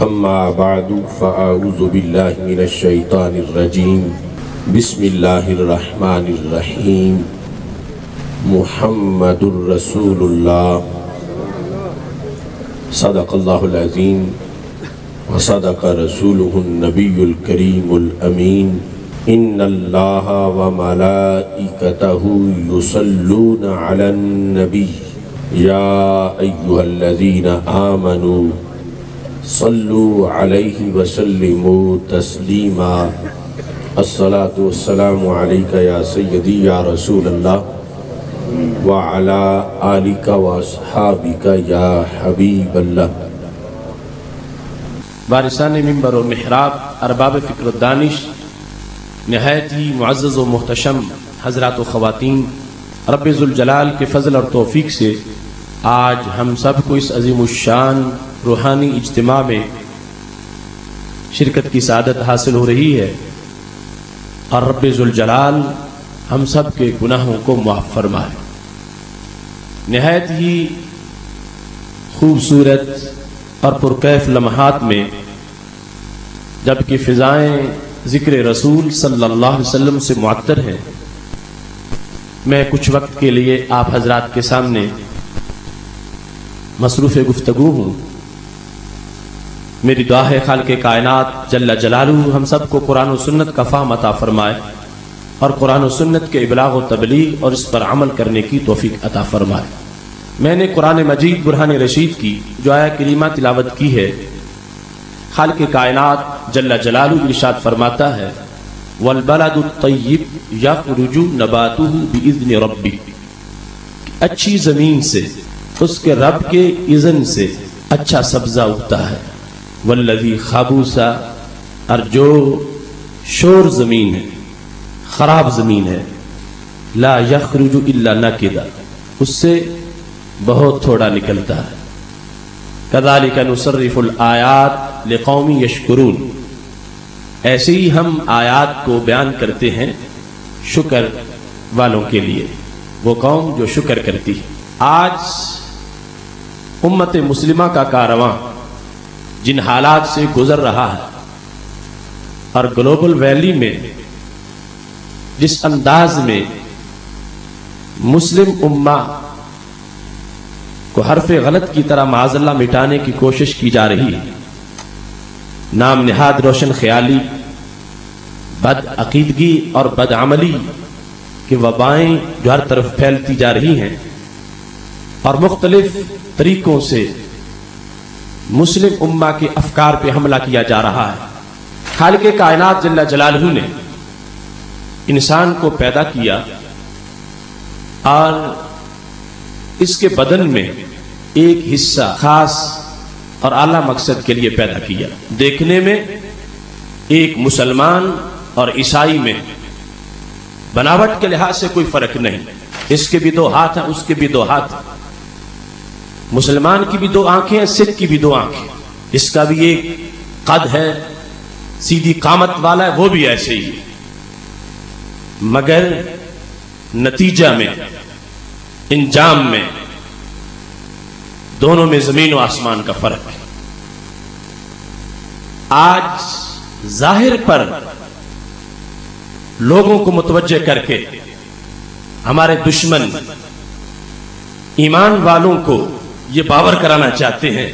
اما بعد فاعوذ باللہ من الشیطان الرجیم بسم اللہ الرحمن الرحیم محمد الرسول اللہ صدق اللہ العظیم وصدق رسولہ النبی الکریم الامین ان اللہ وملائکتہ یصلون علی النبی یا ایہا الذین آمنوا صلو علیہ وسلموا تسلیما الصلاة والسلام علیکہ یا سیدی یا رسول اللہ وعلا آلکہ واصحابکہ یا حبیب اللہ۔ وارثان منبر و محراب، ارباب فکر و دانش، نہایت ہی معزز و محتشم حضرات و خواتین، رب ذوالجلال کے فضل اور توفیق سے آج ہم سب کو اس عظیم الشان روحانی اجتماع میں شرکت کی سعادت حاصل ہو رہی ہے، اور رب ذوالجلال ہم سب کے گناہوں کو معاف فرمائے۔ نہایت ہی خوبصورت اور پرکیف لمحات میں جبکہ فضائیں ذکر رسول صلی اللہ علیہ وسلم سے معطر ہیں، میں کچھ وقت کے لیے آپ حضرات کے سامنے مصروف گفتگو ہوں۔ میری دعا ہے خالق کائنات جل جلالہ ہم سب کو قرآن و سنت کا فہم عطا فرمائے، اور قرآن و سنت کے ابلاغ و تبلیغ اور اس پر عمل کرنے کی توفیق عطا فرمائے۔ میں نے قرآن مجید برہان رشید کی جو آیہ کریمہ تلاوت کی ہے، خالق کائنات جل جلالہ ارشاد فرماتا ہے والبلد الطیب یخرج نباتہ باذن ربہ، اچھی زمین سے اس کے رب کے اذن سے اچھا سبزہ اگتا ہے، والذی خبث، اور جو شور زمین ہے، خراب زمین ہے، لا یخرج الا نکدا، اس سے بہت تھوڑا نکلتا ہے۔ کذالک نصرف الآیات لقوم یشکرون، ایسے ہی ہم آیات کو بیان کرتے ہیں شکر والوں کے لیے، وہ قوم جو شکر کرتی ہے۔ آج امت مسلمہ کا کارواں جن حالات سے گزر رہا ہے، اور گلوبل ویلی میں جس انداز میں مسلم امہ کو حرف غلط کی طرح معاذ اللہ مٹانے کی کوشش کی جا رہی ہے، نام نہاد روشن خیالی، بد عقیدگی اور بد عملی کی وبائیں جو ہر طرف پھیلتی جا رہی ہیں، اور مختلف طریقوں سے مسلم امہ کے افکار پہ حملہ کیا جا رہا ہے۔ خالق کائنات جل جلالہ نے انسان کو پیدا کیا اور اس کے بدن میں ایک حصہ خاص اور اعلیٰ مقصد کے لیے پیدا کیا۔ دیکھنے میں ایک مسلمان اور عیسائی میں بناوٹ کے لحاظ سے کوئی فرق نہیں، اس کے بھی دو ہاتھ ہیں، اس کے بھی دو ہاتھ ہیں، مسلمان کی بھی دو آنکھیں ہیں، سکھ کی بھی دو آنکھیں، اس کا بھی ایک قد ہے، سیدھی قامت والا ہے، وہ بھی ایسے ہی، مگر نتیجہ میں، انجام میں دونوں میں زمین و آسمان کا فرق ہے۔ آج ظاہر پر لوگوں کو متوجہ کر کے ہمارے دشمن ایمان والوں کو یہ باور کرانا چاہتے ہیں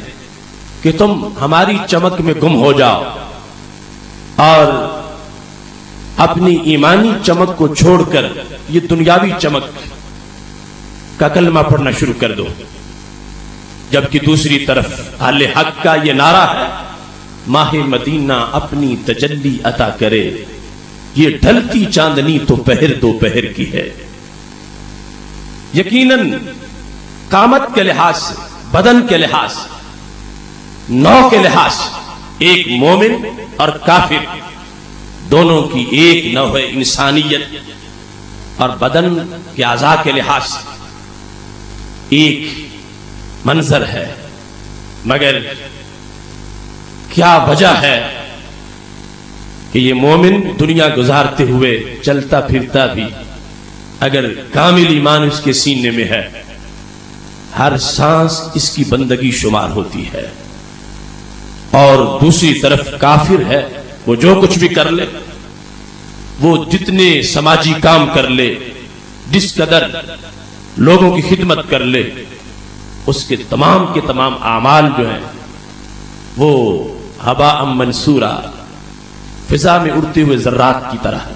کہ تم ہماری چمک میں گم ہو جاؤ اور اپنی ایمانی چمک کو چھوڑ کر یہ دنیاوی چمک کا کلمہ پڑھنا شروع کر دو، جبکہ دوسری طرف اہل حق کا یہ نعرہ ہے ماہ مدینہ اپنی تجلی عطا کرے، یہ ڈھلتی چاندنی تو پہر دوپہر کی ہے۔ یقیناً قامت کے لحاظ سے، بدن کے لحاظ سے، نوع کے لحاظ سے ایک مومن اور کافر دونوں کی ایک نوع انسانیت اور بدن کے اعضاء کے لحاظ سے ایک منظر ہے، مگر کیا وجہ ہے کہ یہ مومن دنیا گزارتے ہوئے چلتا پھرتا بھی اگر کامل ایمان اس کے سینے میں ہے، ہر سانس اس کی بندگی شمار ہوتی ہے، اور دوسری طرف کافر ہے، وہ جو کچھ بھی کر لے، وہ جتنے سماجی کام کر لے، جس قدر لوگوں کی خدمت کر لے، اس کے تمام اعمال جو ہیں وہ ہباء منصورا، فضا میں اڑتے ہوئے ذرات کی طرح۔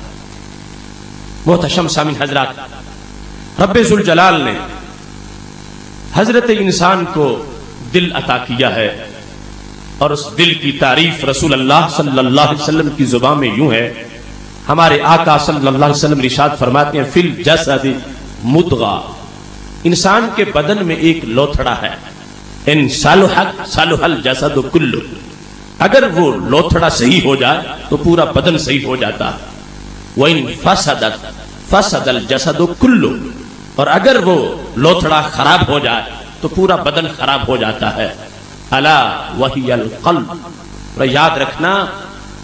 محتشم سامعین حضرات، رب ذوالجلال نے حضرت انسان کو دل عطا کیا ہے، اور اس دل کی تعریف رسول اللہ صلی اللہ علیہ وسلم کی زبان میں یوں ہے، ہمارے آقا صلی اللہ علیہ وسلم ارشاد فرماتے ہیں فی الجسد مضغہ، انسان کے بدن میں ایک لوتھڑا ہے، ان صلحت صلح الجسد کلہ، اگر وہ لوتھڑا صحیح ہو جائے تو پورا بدن صحیح ہو جاتا ہے، وَإِن فَسَدَتْ فَسَدَ الْجَسَدُ كُلُّهُ، اور اگر وہ لوتھڑا خراب ہو جائے تو پورا بدن خراب ہو جاتا ہے۔ الا وہی القلب، اور یاد رکھنا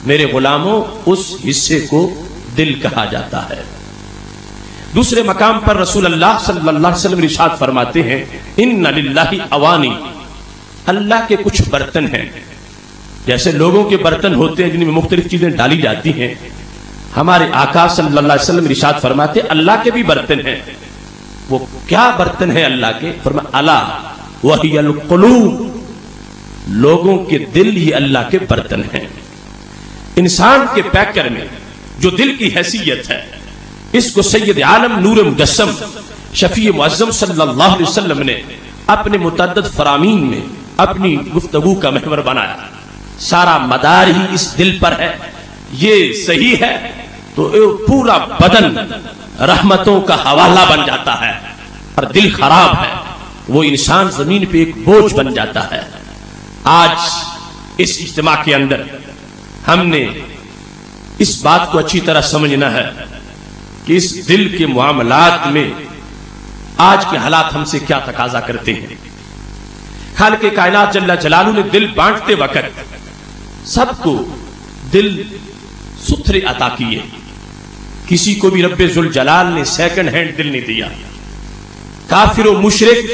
میرے غلاموں، اس حصے کو دل کہا جاتا ہے۔ دوسرے مقام پر رسول اللہ صلی اللہ علیہ وسلم ارشاد فرماتے ہیں ان للہ اوانی، اللہ کے کچھ برتن ہیں، جیسے لوگوں کے برتن ہوتے ہیں جن میں مختلف چیزیں ڈالی جاتی ہیں، ہمارے آقا صلی اللہ علیہ وسلم ارشاد فرماتے ہیں اللہ کے بھی برتن ہیں۔ وہ کیا برتن ہیں اللہ کے؟ فرمایا الا وہی القلوب، لوگوں کے دل ہی اللہ کے برتن ہیں۔ انسان کے پیکر میں جو دل کی حیثیت ہے، اس کو سید عالم نور مجسم شفیع معظم صلی اللہ علیہ وسلم نے اپنے متعدد فرامین میں اپنی گفتگو کا محور بنایا۔ سارا مدار ہی اس دل پر ہے، یہ صحیح ہے تو پورا بدن رحمتوں کا حوالہ بن جاتا ہے، اور دل خراب ہے وہ انسان زمین پہ ایک بوجھ بن جاتا ہے۔ آج اس اجتماع کے اندر ہم نے اس بات کو اچھی طرح سمجھنا ہے کہ اس دل کے معاملات میں آج کے حالات ہم سے کیا تقاضا کرتے ہیں۔ خالق کائنات جل جلالہ نے دل بانٹتے وقت سب کو دل ستھرے عطا کیے، کسی کو بھی رب ذوالجلال نے سیکنڈ ہینڈ دل نہیں دیا۔ کافر و مشرک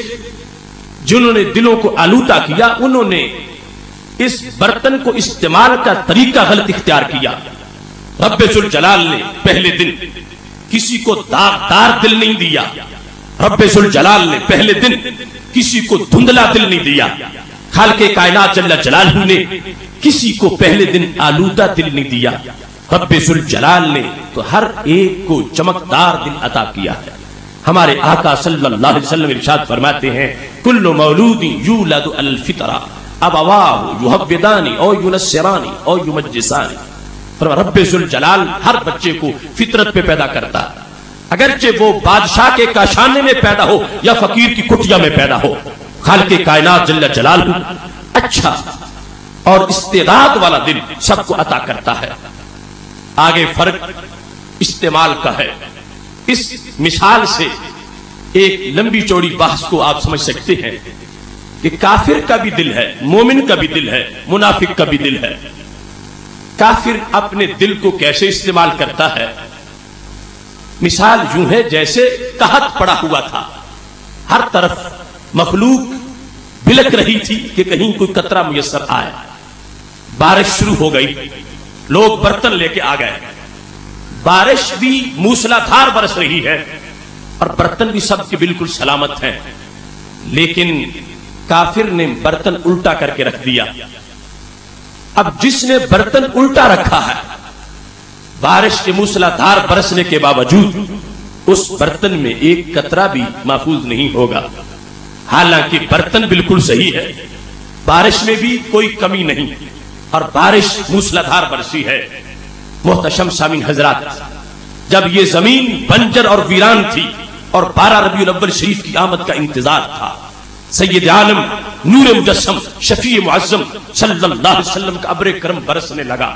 جنہوں نے دلوں کو آلودہ کیا، انہوں نے اس برتن کو استعمال کا طریقہ غلط اختیار کیا۔ رب ذوالجلال نے پہلے دن کسی کو داغدار دل نہیں دیا، رب ذوالجلال نے پہلے دن کسی کو دھندلا دل نہیں دیا، خالق کائنات جل جلالہ نے کسی کو پہلے دن آلودہ دل نہیں دیا، رب ذوالجلال نے تو ہر ایک کو چمکدار دل عطا کیا ہے۔ ہمارے آقا صلی اللہ علیہ وسلم ارشاد فرماتے ہیں کل مولود یولد علی الفطرہ ابواہ یحودانی او ینصرانی او یمجسانی، رب ذوالجلال ہر بچے کو فطرت پہ پیدا کرتا ہے، اگرچہ وہ بادشاہ کے کاشانے میں پیدا ہو یا فقیر کی کٹیا میں پیدا ہو، خالق کائنات جل جلالہ اچھا اور استعداد والا دل سب کو عطا کرتا ہے۔ آگے فرق استعمال کا ہے۔ اس مثال سے ایک لمبی چوڑی بحث کو آپ سمجھ سکتے ہیں کہ کافر کا بھی دل ہے، مومن کا بھی دل ہے، منافق کا بھی دل ہے۔ کافر اپنے دل کو کیسے استعمال کرتا ہے؟ مثال یوں ہے جیسے قحط پڑا ہوا تھا، ہر طرف مخلوق بلک رہی تھی کہ کہیں کوئی قطرہ میسر آئے، بارش شروع ہو گئی، لوگ برتن لے کے آ گئے، بارش بھی موسلا دھار برس رہی ہے اور برتن بھی سب کے بالکل سلامت ہیں، لیکن کافر نے برتن الٹا کر کے رکھ دیا۔ اب جس نے برتن الٹا رکھا ہے، بارش کے موسلا دھار برسنے کے باوجود اس برتن میں ایک قطرہ بھی محفوظ نہیں ہوگا، حالانکہ برتن بالکل صحیح ہے، بارش میں بھی کوئی کمی نہیں اور بارش موسلا دھار برسی ہے۔ محتشم سامعین حضرات، جب یہ زمین بنجر اور ویران تھی اور 12 ربیع الاول شریف کی آمد کا انتظار تھا، سید عالم نور مجسم شفیع معظم صلی اللہ علیہ وسلم کا ابر کرم برسنے لگا،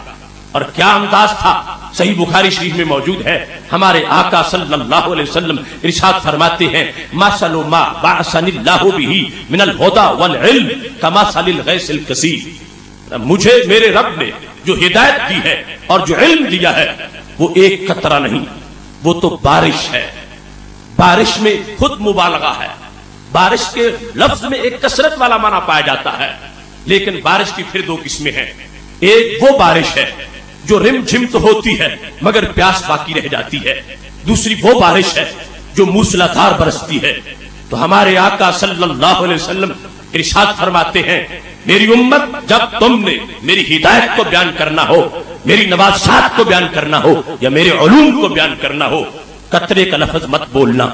اور کیا انداز تھا، صحیح بخاری شریف میں موجود ہے، ہمارے آقا صلی اللہ علیہ وسلم ارشاد فرماتے ہیں مثل ما بعثنی اللہ بہ من الہدی والعلم کمثل الغیث الکثیر، مجھے میرے رب نے جو ہدایت دی ہے اور جو علم دیا ہے وہ ایک قطرہ نہیں، وہ تو بارش ہے۔ بارش میں خود مبالغہ ہے، بارش کے لفظ میں ایک کثرت والا معنی پایا جاتا ہے، لیکن بارش کی پھر دو قسمیں ہیں. ایک وہ بارش ہے جو رم جھم تو ہوتی ہے مگر پیاس باقی رہ جاتی ہے. دوسری وہ بارش ہے جو موسلادھار برستی ہے. تو ہمارے آقا صلی اللہ علیہ وسلم ارشاد فرماتے ہیں میری امت جب تم نے میری ہدایت کو بیان کرنا ہو, میری نوازشات کو بیان کرنا ہو یا میرے علوم کو بیان کرنا ہو, قطرے کا لفظ مت بولنا.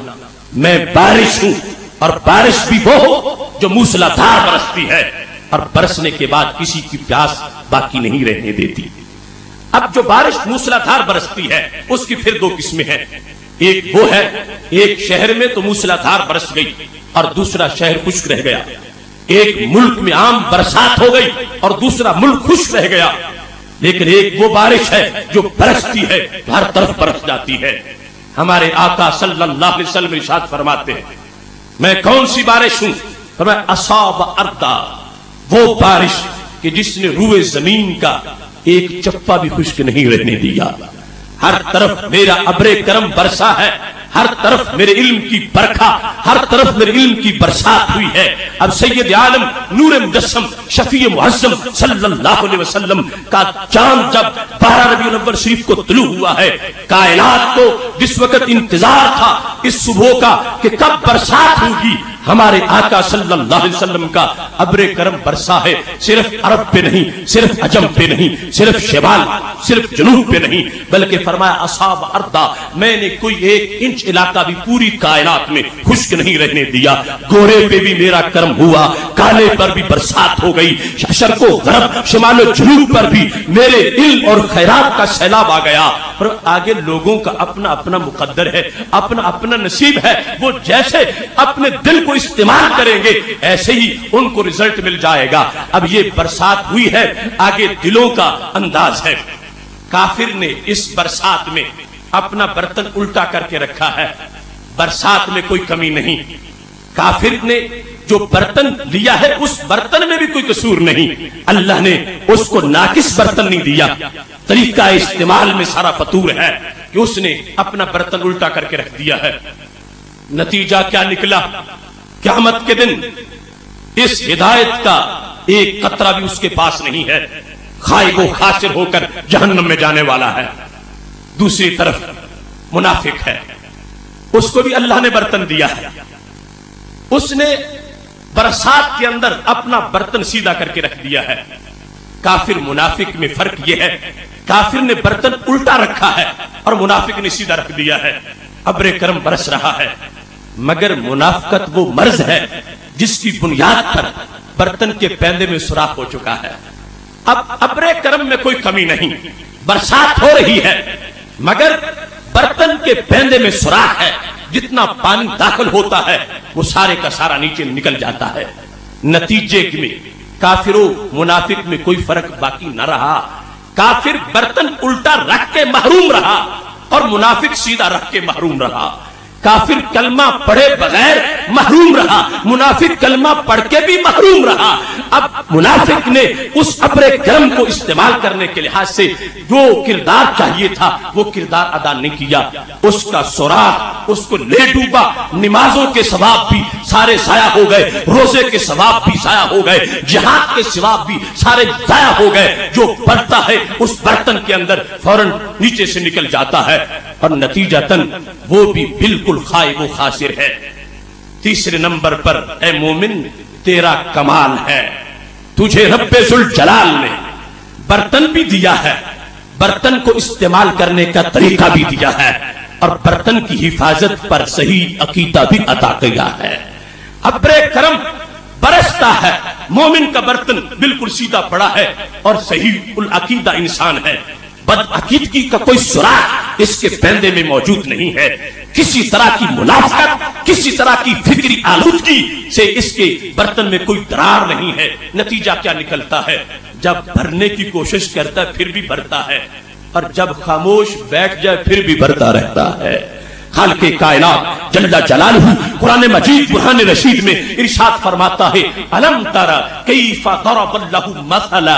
میں بارش ہوں اور بارش بھی وہ ہو جو موسلادھار برستی ہے اور برسنے کے بعد کسی کی پیاس باقی نہیں رہنے دیتی. اب جو بارش موسلادھار برستی ہے اس کی پھر دو قسمیں ہیں. ایک وہ ہے ایک شہر میں تو موسلادھار برس گئی اور دوسرا شہر خشک رہ گیا. ایک ملک میں عام برسات ہو گئی اور دوسرا ملک خشک رہ گیا. لیکن ایک وہ بارش ہے جو برستی ہے ہر طرف برس جاتی ہے. ہمارے آقا صلی اللہ علیہ وسلم ارشاد فرماتے ہیں میں کون سی بارش ہوں؟ فرمایا اصاب اردا, وہ بارش کہ جس نے روئے زمین کا ایک چپا بھی خشک نہیں رہنے دیا. ہر طرف میرا ابر کرم برسا ہے, ہر طرف میرے علم کی برکھا, ہر طرف میرے علم کی برسات ہوئی ہے. اب سید عالم نور مجسم شفیع معظم صلی اللہ علیہ وسلم کا چاند جب 12 ربیع الاول شریف کو طلوع ہوا ہے, کائنات کو جس وقت انتظار تھا اس صبح کا کہ کب برسات ہوگی, ہمارے آقا صلی اللہ علیہ وسلم کا ابر کرم برسا ہے. صرف عرب پہ نہیں, صرف عجم پہ نہیں, صرف شمال صرف جنوب پہ نہیں, بلکہ فرمایا اصاب اردا, میں نے کوئی 1 انچ علاقہ بھی پوری کائنات میں خشک نہیں رہنے دیا. گورے پہ بھی میرا کرم ہوا, کالے پر بھی برسات ہو گئی, شرق و غرب شمال و جنوب پر بھی میرے علم اور خیرات کا سیلاب آ گیا. اور آگے لوگوں کا اپنا اپنا مقدر ہے, اپنا اپنا نصیب ہے. وہ جیسے اپنے دل کو استعمال کریں گے ایسے ہی ان کو رزلٹ مل جائے گا. اب یہ برسات ہوئی ہے, آگے دلوں کا انداز ہے. کافر نے اس برسات میں اپنا برتن الٹا کر کے رکھا ہے. برسات میں کوئی کمی نہیں. کافر نے جو برتن لیا ہے اس برتن میں بھی کوئی قصور نہیں. اللہ نے اس کو ناقص برتن نہیں دیا. طریقہ استعمال میں سارا فطور ہے کہ اس نے اپنا برتن الٹا کر کے رکھ دیا ہے. نتیجہ کیا نکلا؟ قیامت کے دن اس ہدایت کا ایک قطرہ بھی اس کے پاس نہیں ہے, خائب و خاسر ہو کر جہنم میں جانے والا ہے. دوسری طرف منافق ہے, اس کو بھی اللہ نے برتن دیا ہے. اس نے برسات کے اندر اپنا برتن سیدھا کر کے رکھ دیا ہے. کافر منافق میں فرق یہ ہے, کافر نے برتن الٹا رکھا ہے اور منافق نے سیدھا رکھ دیا ہے. ابر کرم برس رہا ہے, مگر منافقت وہ مرض ہے جس کی بنیاد پر برتن کے پیندے میں سوراخ ہو چکا ہے. اب ابر کرم میں کوئی کمی نہیں, برسات ہو رہی ہے مگر برتن کے پیندے میں سوراخ ہے. جتنا پانی داخل ہوتا ہے وہ سارے کا سارا نیچے نکل جاتا ہے. نتیجے میں کافر و منافق میں کوئی فرق باقی نہ رہا. کافر برتن الٹا رکھ کے محروم رہا اور منافق سیدھا رکھ کے محروم رہا. کافر کلمہ پڑھے بغیر محروم رہا, منافق کلمہ پڑھ کے بھی محروم رہا. اب منافق نے اس ابر کرم کو استعمال کرنے کے لحاظ سے جو کردار چاہیے تھا وہ کردار ادا نہیں کیا. اس کا سوراخ اس کو لے ڈوبا. نمازوں کے ثواب بھی سارے ضائع ہو گئے, روزے کے ثواب بھی ضائع ہو گئے, جہاد کے ثواب بھی سارے ضائع ہو گئے. جو پڑتا ہے اس برتن کے اندر فوراً نیچے سے نکل جاتا ہے اور نتیجتاً وہ بھی بالکل خائب و خاسر ہے. تیسرے نمبر پر اے مومن تیرا کمال ہے, تجھے رب ذوالجلال نے برتن بھی دیا ہے, برتن کو استعمال کرنے کا طریقہ بھی دیا ہے اور برتن کی حفاظت پر صحیح عقیدہ بھی عطا کیا ہے. ابر کرم برستا ہے, مومن کا برتن بالکل سیدھا پڑا ہے اور صحیح العقیدہ انسان ہے. بدعقیدگی کا کوئی سراغ اس کے پیندے میں موجود نہیں ہے. کسی طرح کی منافقت, کسی طرح کی فکری آلودگی سے اس کے برتن میں کوئی درار نہیں ہے. نتیجہ کیا نکلتا ہے؟ جب بھرنے کی کوشش کرتا ہے پھر بھی بھرتا ہے اور جب خاموش بیٹھ جائے پھر بھی بھرتا رہتا ہے. خالق کائنات جل جلالہ قرآن مجید برہان رشید میں ارشاد فرماتا ہے الم تر کیف ضرب اللہ مثلا,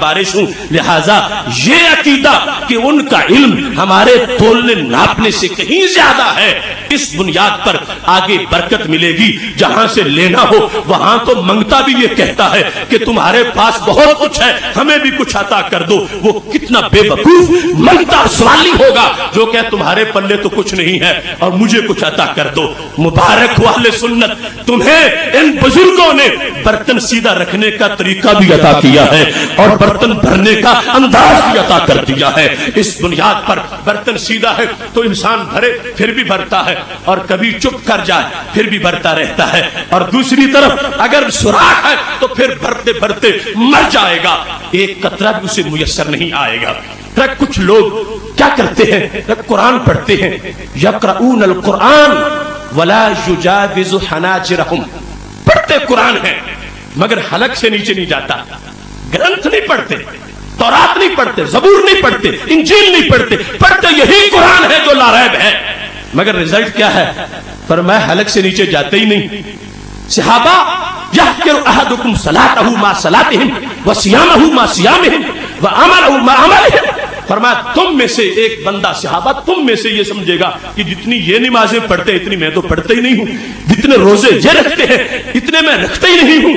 بارش ہوں. لہذا یہ عقیدہ کہ ان کا علم ہمارے تولنے ناپنے سے کہیں زیادہ ہے، اس بنیاد پر آگے برکت ملے گی. جہاں سے لینا ہو وہاں تو منگتا بھی یہ کہتا ہے کہ تمہارے پاس بہت کچھ ہے، ہمیں بھی کچھ عطا کر دو. وہ کتنا بے وقوف منگتا سوالی ہوگا جو کہ تمہارے پلے تو کچھ نہیں ہے اور مجھے کچھ عطا کر دو. مبارک ہو اہل سنت، تمہیں ان بزرگوں نے برتن سیدھا رکھنے کا طریقہ بھی عطا کیا ہے اور برتن بھرنے کا انداز بھی عطا کر دیا ہے. اس بنیاد پر برتن سیدھا ہے تو انسان بھرے پھر بھی بھرتا ہے، اور کبھی چپ کر جائے پھر بھی بھرتا رہتا ہے، اور دوسری طرف اگر سوراخ ہے تو پھر بھرتے بھرتے مر جائے گا، ایک قطرہ بھی اسے میسر نہیں آئے گا. کچھ لوگ کیا کرتے ہیں، قرآن پڑھتے ہیں، یقرؤون القرآن ولا یجاوز حناجرہم، پڑھتے قرآن ہے مگر حلق سے نیچے نہیں جاتا. گرنتھ نہیں پڑھتے، تورات نہیں پڑھتے، زبور نہیں پڑھتے، انجیل نہیں پڑھتے، پڑھتے یہی قرآن ہے جو لا ریب ہے، مگر رزلٹ کیا ہے؟ فرمایا حلق سے نیچے جاتے ہی نہیں. صحابہ یحقر احدکم صلاتہ ما صلاتہم وصیامہ ما صیامہم وعملہ ما عملہم. فرمایا تم میں سے ایک بندہ، صحابہ تم میں سے یہ سمجھے گا کہ جتنی یہ نمازیں پڑھتے ہیں اتنی میں تو پڑھتا ہی نہیں ہوں، جتنے روزے یہ رکھتے ہیں اتنے میں رکھتا ہی نہیں ہوں.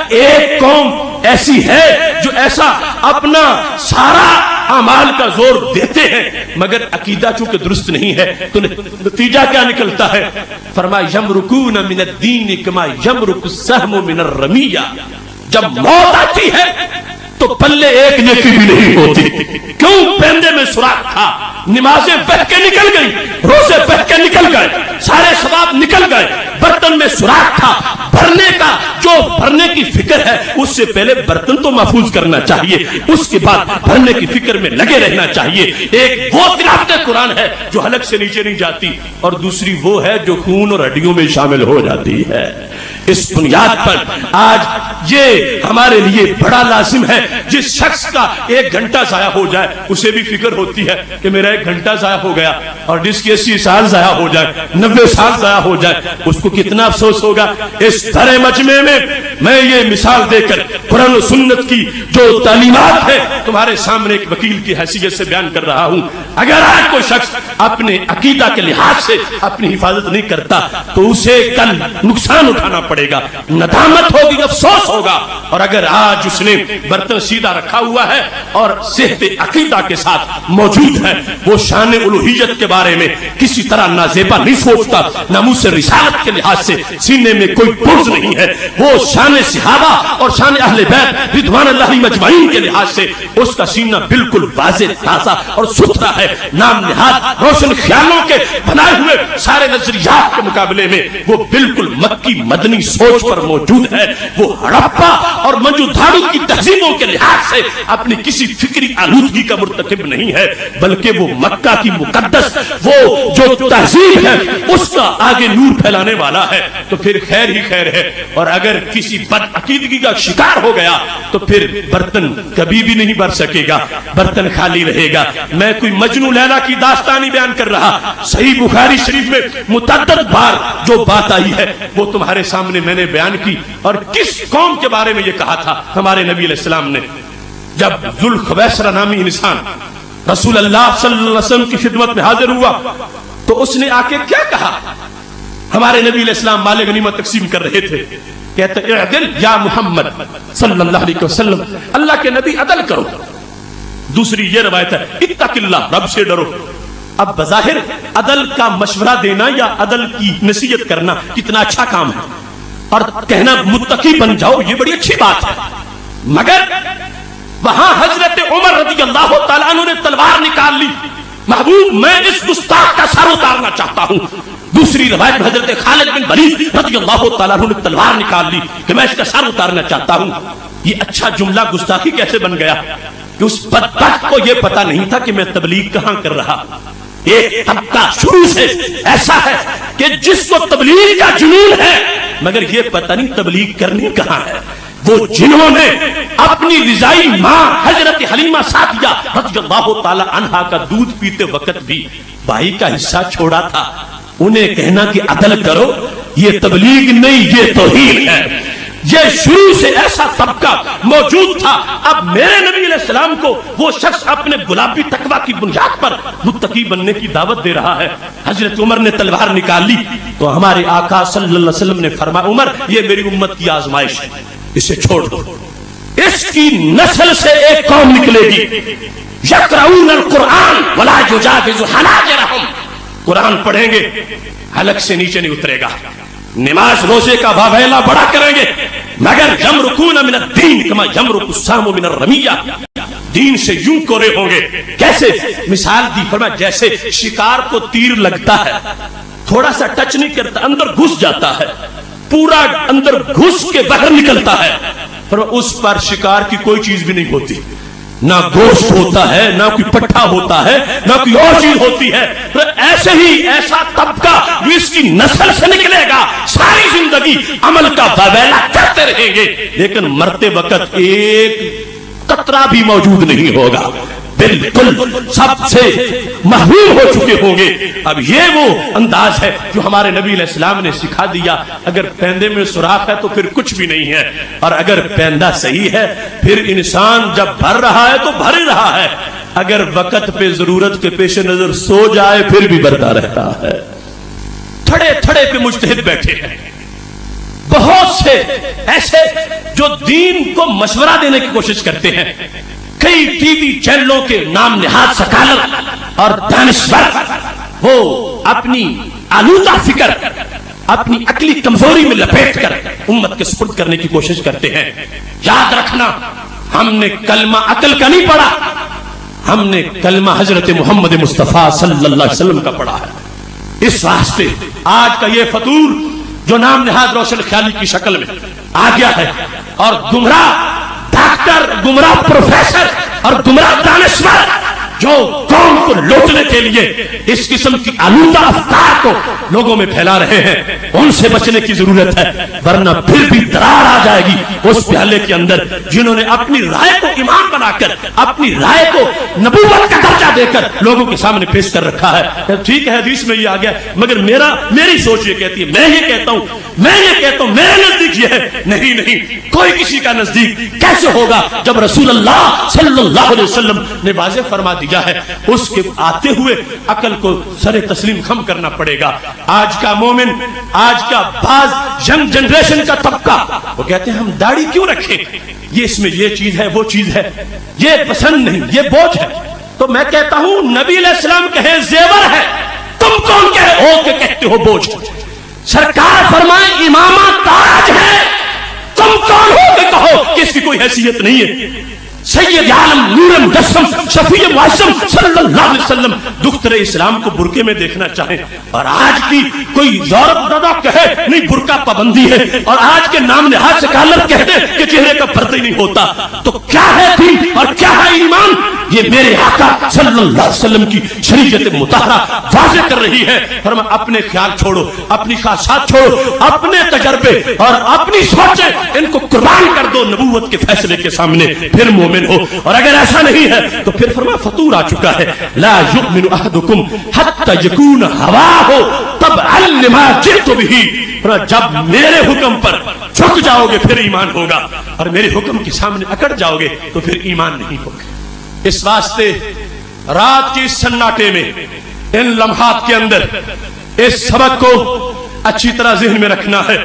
ایک قوم ایسی ہے جو ایسا اپنا سارا اعمال کا زور دیتے ہیں مگر عقیدہ چونکہ درست نہیں ہے تو نتیجہ کیا نکلتا ہے؟ فرمایا یمرکون من الدین کما یمرک السہم من الرمیہ. جب موت آتی ہے تو پلے ایک نیکی بھی نہیں ہوتی. کیوں؟ پیندے میں سوراخ تھا، نمازیں بہہ کے نکل گئی، روزے بہہ کے نکل گئے، سارے ثواب نکل گئے. برتن میں سوراخ تھا، بھرنے کا جو بھرنے کی فکر ہے اس سے پہلے برتن تو محفوظ کرنا چاہیے، اس کے بعد بھرنے کی فکر میں لگے رہنا چاہیے. ایک وہ تلاوت قرآن ہے جو حلق سے نیچے نہیں جاتی، اور دوسری وہ ہے جو خون اور ہڈیوں میں شامل ہو جاتی ہے. اس بنیاد پر آج یہ ہمارے لیے بڑا لازم ہے. جس شخص کا 1 گھنٹہ ضائع ہو جائے اسے بھی فکر ہوتی ہے کہ میرا 1 گھنٹہ ضائع ہو گیا، اور جس کے 80 سال ضائع ہو جائے، 90 سال ضائع ہو جائے، اس کو کتنا افسوس ہوگا. اس بڑے مجمع میں یہ مثال دے کر قرآن و سنت کی جو تعلیمات ہے تمہارے سامنے ایک وکیل کی حیثیت سے بیان کر رہا ہوں. اگر آج کوئی شخص اپنے عقیدہ کے لحاظ سے اپنی حفاظت نہیں کرتا تو اسے کل نقصان اٹھانا پڑے گا، ندامت ہوگی، افسوس ہوگا. اور اگر آج اس نے برتن سیدھا رکھا ہوا ہے اور صحت عقیدہ کے ساتھ موجود ہے، وہ شان الوہیت کے بارے میں کسی طرح نازیبا نہیں سوچتا، ناموس رسالت کے لحاظ سے سینے میں کوئی بغض نہیں ہے، وہ شان صحابہ اور شان اہل بیت رضوان اللہ مجمعین کے لحاظ سے اس کا سینہ بالکل واضح، تازہ اور ستھرا ہے. نام نہاد روشن خیالوں کے بنائے ہوئے سارے نظریات کے مقابلے میں وہ بالکل مکی مدنی سوچ پر موجود ہے. وہ ہڑپا اور منجو دھاڑو کی تہذیبوں کے لحاظ سے اپنی کسی فکری آلودگی کا مرتکب نہیں ہے، بلکہ وہ مکہ کی مقدس وہ جو تہذیب ہے اس کا آگے نور پھیلانے والا ہے. تو پھر خیر ہی خیر ہے. اور اگر کسی بد عقیدگی کا شکار ہو گیا تو پھر برتن کبھی بھی نہیں بھر سکے گا، برتن خالی رہے گا. میں کوئی مجنو لیلا کی داستانی بیان کر رہا، صحیح بخاری شریف میں متعدد بار جو بات آئی ہے وہ تمہارے سامنے میں نے بیان کی. اور کس قوم کے بارے میں یہ کہا تھا ہمارے نبی علیہ السلام نے؟ جب ذوالخویسرہ نامی انسان رسول اللہ صلی اللہ علیہ وسلم کی خدمت میں حاضر ہوا تو اس نے آ کے کیا کہا؟ ہمارے نبی علیہ السلام مال غنیمت تقسیم کر رہے تھے، کہتے اعدل یا محمد صلی اللہ علیہ وسلم، اللہ کے نبی عدل کرو. دوسری یہ روایت ہے اتق اللہ، رب سے ڈرو. اب بظاہر عدل کا مشورہ دینا یا عدل کی نصیحت کرنا کتنا اچھا کام ہے، اور کہنا متقی بن جاؤ یہ بڑی اچھی بات ہے. مگر وہاں حضرت عمر رضی اللہ تعالیٰ عنہ نے تلوار نکال لی، محبوب میں اس گستاخ کا سر اتارنا چاہتا ہوں. دوسری روایت میں حضرت خالد بن ولید رضی اللہ تعالیٰ عنہ نے تلوار نکال لی کہ میں اس کا سر اتارنا چاہتا ہوں. یہ اچھا جملہ گستاخی کیسے بن گیا کہ اس بدبخت کو یہ پتا نہیں تھا کہ میں تبلیغ کہاں کر رہا. ایک طبقہ شروع سے ایسا ہے کہ جس کو تبلیغ کا جنون ہے مگر یہ پتہ نہیں تبلیغ کرنی کہاں ہے. وہ جنہوں نے اپنی رضائی ماں حضرت حلیمہ سعدیہ رضی اللہ تعالی عنہا کا دودھ پیتے وقت بھی بھائی کا حصہ چھوڑا تھا، انہیں کہنا کہ عدل کرو یہ تبلیغ نہیں یہ توہین ہے. یہ شروع سے ایسا طبقہ موجود تھا. اب میرے نبی علیہ السلام کو وہ شخص اپنے گلابی تقویٰ کی بنیاد پر متقی بننے کی دعوت دے رہا ہے. حضرت عمر نے تلوار نکال لی تو ہمارے آقا صلی اللہ علیہ وسلم نے فرمایا عمر یہ میری امت کی آزمائش ہے, اسے چھوڑ دو. اس کی نسل سے ایک قوم نکلے گی یقرؤون القرآن ولا یجاوز حناجرہم, قرآن پڑھیں گے حلق سے نیچے نہیں اترے گا, نماز روزے کا واویلا بڑا کریں گے مگر یمرقون من الدین کما یمرق السام من الرمیہ, دین سے یوں کورے ہوں گے. کیسے مثال دی فرمایا جیسے شکار کو تیر لگتا ہے, تھوڑا سا ٹچ نہیں کرتا اندر گھس جاتا ہے, پورا اندر گھس کے باہر نکلتا ہے, اس پر شکار کی کوئی چیز بھی نہیں ہوتی, نہ گوشت ہوتا ہے, نہ کوئی پٹھا ہوتا ہے, نہ کوئی اور چیز ہوتی ہے. ایسے ہی ایسا طبقہ جو اس کی نسل سے نکلے گا ساری زندگی عمل کا واویلا کرتے رہیں گے لیکن مرتے وقت ایک قطرہ بھی موجود نہیں ہوگا, بالکل سب سے محروم ہو چکے ہوں گے. اب یہ وہ انداز ہے جو ہمارے نبی علیہ السلام نے سکھا دیا. اگر پیندے میں سوراخ ہے تو پھر کچھ بھی نہیں ہے, اور اگر پیندہ صحیح ہے پھر انسان جب بھر رہا ہے تو بھر رہا ہے, اگر وقت پہ ضرورت کے پیش نظر سو جائے پھر بھی بھرتا رہتا ہے. تھڑے تھڑے پہ مجتہد بیٹھے ہیں بہت سے ایسے جو دین کو مشورہ دینے کی کوشش کرتے ہیں. کئی ٹی وی چینلوں کے نام نہاد سکالر اور دانشور وہ اپنی آلودہ فکر اپنی عقلی کمزوری میں لپیٹ کر امت کے سپرد کرنے کی کوشش کرتے ہیں. یاد رکھنا ہم نے کلمہ عقل کا نہیں پڑھا, ہم نے کلمہ حضرت محمد مصطفیٰ صلی اللہ علیہ وسلم کا پڑھا ہے. اس واسطے آج کا یہ فطور جو نام نہاد روشن خیالی کی شکل میں آ گیا ہے اور گمراہ ڈاکٹر, گمراہ پروفیسر اور گمراہ دانشور جو قوم کو لوٹنے کے لیے اس قسم کی آلودہ افکار کو لوگوں میں پھیلا رہے ہیں, ان سے بچنے کی ضرورت ہے, ورنہ پھر بھی درار آ جائے گی اس پیالے کے اندر جنہوں نے اپنی رائے کو ایمان بنا کر, اپنی رائے کو نبوت کا درجہ دے کر لوگوں کے سامنے پیش کر رکھا ہے. ٹھیک ہے حدیث میں یہ آ گیا مگر میری سوچ یہ کہتی ہے, میں یہ کہتا ہوں میرے نزدیک یہ ہے, نہیں کوئی کسی کا نزدیک کیسے ہوگا جب رسول اللہ صلی اللہ علیہ وسلم نے واضح فرما دیا ہے. اس کے آتے ہوئے عقل کو سر تسلیم خم کرنا پڑے گا. آج کا مومن, آج کا بعض ینگ جنریشن کا طبقہ وہ کہتے ہیں ہم داڑھی کیوں رکھیں, یہ اس میں یہ چیز ہے وہ چیز ہے, یہ پسند نہیں, یہ بوجھ ہے. تو میں کہتا ہوں نبی علیہ السلام کہے زیور ہے, تم کون کہے ہو کہ کہتے ہو بوجھ. سرکار فرمائے امامہ تاج ہے, تم کون ہو کہ کہو کہ اس کی کوئی حیثیت نہیں ہے. سید عالم نور مجسم شفیع معظم صلی اللہ علیہ وسلم دختر اسلام کو برقعے میں دیکھنا چاہیں, اور آج کی کوئی یورپ دادا کہے نہیں برقع پابندی ہے, اور آج کے نام نہاد سکالر کہتے کہ چہرے کا پردہ ہی نہیں ہوتا, تو کیا ہے دین اور کیا ہے ایمان؟ یہ میرے آقا صلی اللہ علیہ وسلم کی شریعت مطہرہ واضح کر رہی ہے. فرمایا اپنے خیال چھوڑو, اپنی خواہشات چھوڑو, اپنے تجربے اور اپنی سوچیں ان کو قربان کر دو نبوت کے فیصلے کے سامنے, پھر مومن ہو. اور اگر ایسا نہیں ہے تو پھر فرمایا فطور آ چکا ہے. لا یؤمن احدکم حتی یکون ہواہ تبعا لما جئت بہ, جب میرے حکم پر جھک جاؤ گے پھر ایمان ہوگا, اور میرے حکم کے سامنے اکڑ جاؤ گے تو پھر ایمان نہیں ہوگا. اس واسطے رات کی سناٹے میں ان لمحات کے اندر اس سبق کو اچھی طرح ذہن میں رکھنا ہے.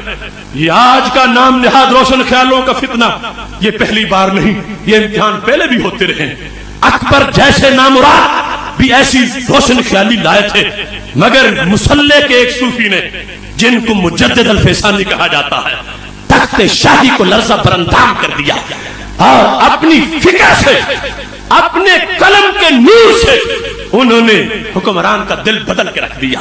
یہ آج کا نام نہاد روشن خیالوں کا فتنہ یہ پہلی بار نہیں, یہ امتحان پہلے بھی ہوتے رہے. اکبر جیسے نامراد بھی ایسی روشن خیالی لائے تھے, مگر مسلح کے ایک صوفی نے جن کو مجدد الفیسانی کہا جاتا ہے تخت شاہی کو لرزہ براندام کر دیا, اور اپنی فکر سے اپنے قلم کے نور سے انہوں نے حکمران کا دل بدل کے رکھ دیا.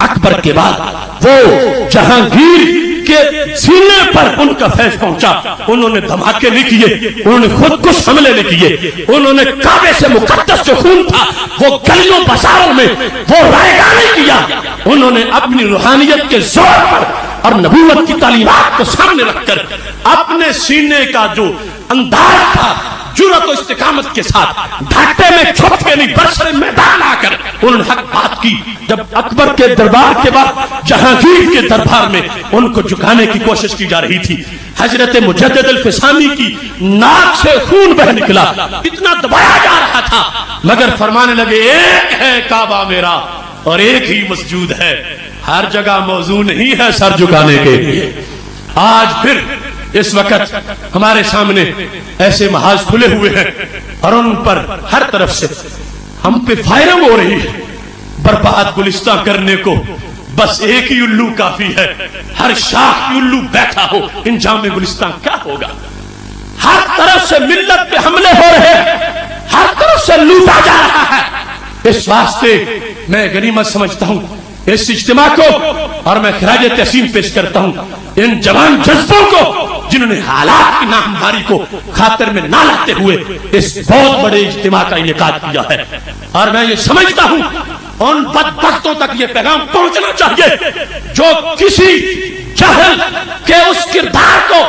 اکبر کے بعد وہ جہانگیر کے سینے پر ان کا فیض پہنچا, انہوں نے دھماکے نہیں کیے, انہوں نے خود کش حملے نہیں کیے, انہوں نے کعبے سے مقدس جو خون تھا وہ گلیوں بازاروں میں وہ رائے گاہ نہیں کیا, انہوں نے اپنی روحانیت کے زور پر اور نبوت کی تعلیمات کو سامنے رکھ کر اپنے سینے کا جو انداز تھا, جرأت و استقامت کے ساتھ گھاٹے میں چھپ کے نہیں برسر میدان آ کر انہوں نے حق بات کی. جب اکبر کے دربار کے بعد جہانگیر کے دربار میں ان کو جھکانے کی کوشش کی جا رہی تھی, حضرت مجدد الفسانی کی ناک سے خون بہ نکلا, اتنا دبایا جا رہا تھا, مگر فرمانے لگے ایک ہے کعبہ میرا اور ایک ہی مسجود ہے, ہر جگہ موضوع نہیں ہے سر جھکانے کے لیے. آج پھر اس وقت ہمارے سامنے ایسے محاذ کھلے ہوئے ہیں اور ان پر ہر طرف سے ہم پہ فائرنگ ہو رہی ہے. برباد گلستان کرنے کو بس ایک ہی الو کافی ہے, ہر شاخ کی الو بیٹھا ہو, انجام گلستان کیا ہوگا؟ ہر طرف سے ملت پہ حملے ہو رہے ہیں, ہر طرف سے لوٹا جا رہا ہے. اس واسطے میں غنیمت سمجھتا ہوں اس اجتماع کو, اور میں خراج تحسین پیش کرتا ہوں ان جوان جذبوں کو جنہوں نے حالات کی ناہمواری کو خاطر میں نہ لاتے ہوئے اس بہت بڑے اجتماع کا انعقاد کیا ہے. اور میں یہ سمجھتا ہوں ان بدبختوں تک یہ پیغام پہنچنا چاہیے جو کسی جہل کے اس کردار کو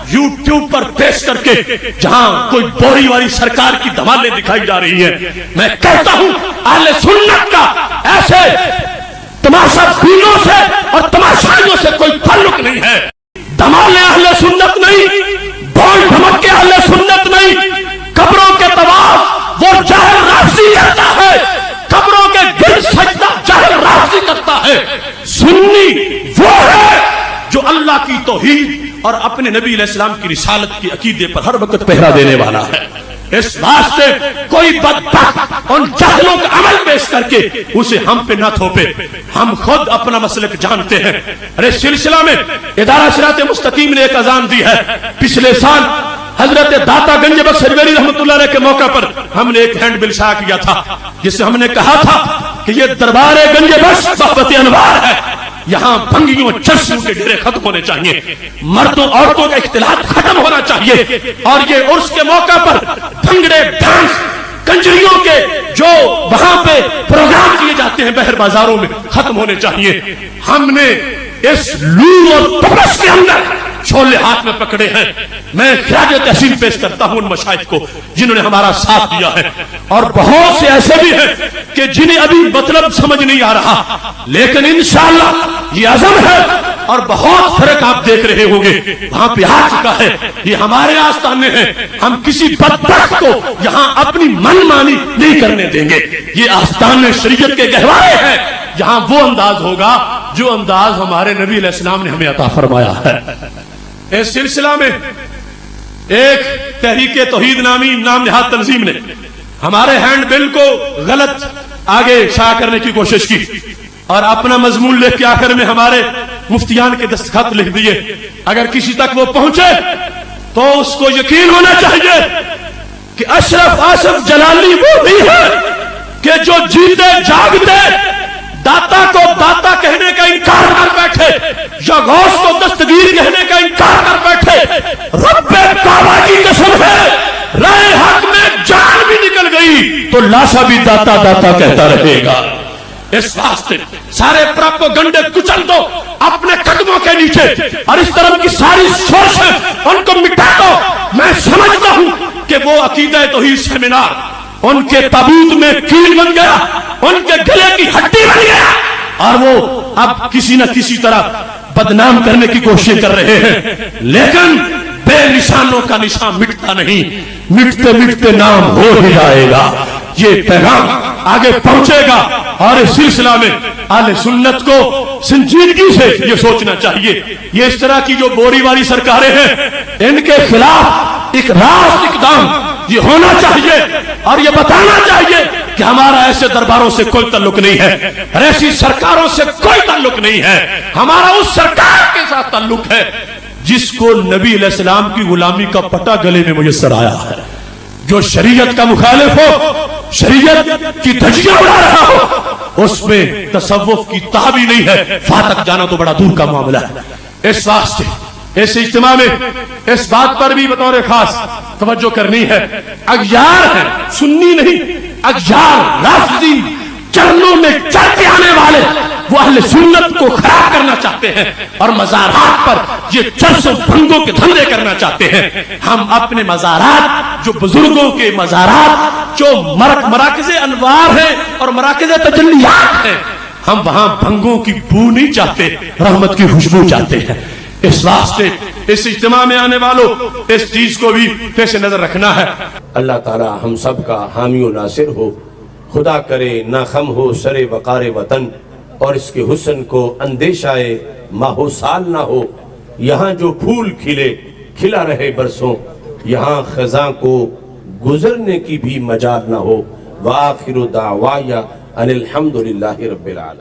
یوٹیوب پر پیش کر کے جہاں کوئی بوری والی سرکار کی دھمالیں دکھائی جا رہی ہیں, میں کہتا ہوں اہل سنت کا ایسے تماشا بینوں سے اور تماشائیوں سے کوئی تعلق نہیں ہے. دھمالیں اہل سنت نہیں, بول دھمک کے اہل سنت نہیں. قبروں کے طواف وہ جاہل رافضی کرتا ہے, قبروں کے گرد سجدہ جاہل رافضی کرتا ہے. سنی وہ ہے جو اللہ کی توحید اور اپنے نبی علیہ السلام کی رسالت کی عقیدے پر ہر وقت پہرا دینے والا ہے. اس واسطے کوئی بدبخت ان جاہلوں کا عمل پیش کر کے اسے ہم پہ نہ تھوپے. ہم خود اپنا مسلک جانتے ہیں. ارے سلسلہ میں ادارہ صراط مستقیم نے ایک اذان دی ہے. پچھلے سال حضرت داتا گنج بخش ہجویری رحمۃ اللہ علیہ کے موقع پر ہم نے ایک ہینڈ بل شائع کیا تھا جس سے ہم نے کہا تھا کہ یہ دربار گنج بخش صحبت انوار ہے, یہاں بھنگیوں چرسیوں کے ڈیرے ختم ہونے چاہیے, مردوں عورتوں کا اختلاط ختم ہونا چاہیے, اور یہ عرس کے موقع پر بھنگڑے ڈانس کنجریوں کے جو وہاں پہ پروگرام کیے جاتے ہیں بہر بازاروں میں ختم ہونے چاہیے. ہم نے اس لو اور تپش کے اندر چھولے ہاتھ میں پکڑے ہیں. میں خراج تحسین پیش کرتا ہوں ان مشائخ کو جنہوں نے ہمارا ساتھ دیا ہے, اور بہت سے ایسے بھی ہیں کہ جنہیں ابھی مطلب سمجھ نہیں آ رہا, لیکن انشاءاللہ یہ عزم ہے اور بہت فرق آپ دیکھ رہے ہوں گے وہاں پہ آ چکا ہے. یہ ہمارے آستانے ہیں, ہم کسی بدبخت کو یہاں اپنی من مانی نہیں کرنے دیں گے. یہ آستانے شریعت کے گہوارے ہیں, یہاں وہ انداز ہوگا جو انداز ہمارے نبی علیہ السلام نے ہمیں عطا فرمایا ہے. اس سلسلہ میں ایک تحریک توحید نامی نام نہاد تنظیم نے ہمارے ہینڈ بل کو غلط آگے شائع کرنے کی کوشش کی اور اپنا مضمون لکھ کے آخر میں ہمارے مفتیان کے دستخط لکھ دیے. اگر کسی تک وہ پہنچے تو اس کو یقین ہونا چاہیے کہ اشرف آصف جلالی وہ بھی ہے کہ جو جیتے جاگتے داتا کو داتا کہنے کا انکار کر بیٹھے یا غوث کو دستگیر کہنے کا انکار کر بیٹھے. رب کعبہ کی قسم ہے, رائے حق میں جان بھی نکل گئی تو لاشا بھی داتا داتا کہتا رہے گا. اس واسطے سارے پراپوگنڈے کچل دو اپنے قدموں کے نیچے اور اس طرح کی ساری سوچ ہے ان کو مٹا دو. میں سمجھتا ہوں کہ وہ عقیدہ توحید سیمینار ان کے تابوت میں کیل بن گیا, ان کے گلے کی ہڈی بن گیا, اور وہ اب کسی نہ کسی طرح بدنام کرنے کی کوشش کر رہے ہیں. لیکن بے نشانوں کا نشان مٹتا نہیں, مٹتے مٹتے نام ہو ہی جائے گا. یہ پیغام آگے پہنچے گا اور اس سلسلہ میں اہل سنت کو سنجیدگی سے یہ سوچنا چاہیے. یہ اس طرح کی جو بوری والی سرکاریں ہیں ان کے خلاف ایک راست اقدام یہ ہونا چاہیے اور یہ بتانا چاہیے کہ ہمارا ایسے درباروں سے کوئی تعلق نہیں ہے, ایسی سرکاروں سے کوئی تعلق نہیں ہے. ہمارا اس سرکار کے ساتھ تعلق ہے جس کو نبی علیہ السلام کی غلامی کا پٹا گلے میں میسر آیا ہے. جو شریعت کا مخالف ہو, شریعت کی دھجیاں اڑا رہا ہو, اس میں تصوف کی تہ بھی نہیں ہے, فاتح جانا تو بڑا دور کا معاملہ ہے. اس واسطے اس اجتماع میں اس بات پر بھی بطور خاص توجہ کرنی ہے, اغیار ہیں, سنی نہیں, اغیار رافضی چرنوں میں چڑھ کے آنے والے وہ اہل سنت کو خراب کرنا چاہتے ہیں اور مزارات پر یہ چرس و بھنگوں کے دھندے کرنا چاہتے ہیں. ہم اپنے مزارات جو بزرگوں کے مزارات جو مراکز انوار ہیں اور مراکز تجلیات ہیں, ہم وہاں بھنگوں کی بو نہیں چاہتے, رحمت کی خوشبو چاہتے ہیں. اس واسطے اس اجتماع میں آنے والوں اس چیز کو بھی پیش نظر رکھنا ہے. اللہ تعالی ہم سب کا حامی و ناصر ہو. خدا کرے نہ خم ہو سر وقار وطن اور اس کے حسن کو اندیشہ ماہو سال نہ ہو. یہاں جو پھول کھلے کھلا رہے برسوں, یہاں خزاں کو گزرنے کی بھی مجال نہ ہو. وآخر دعوایا ان الحمدللہ رب العالمین.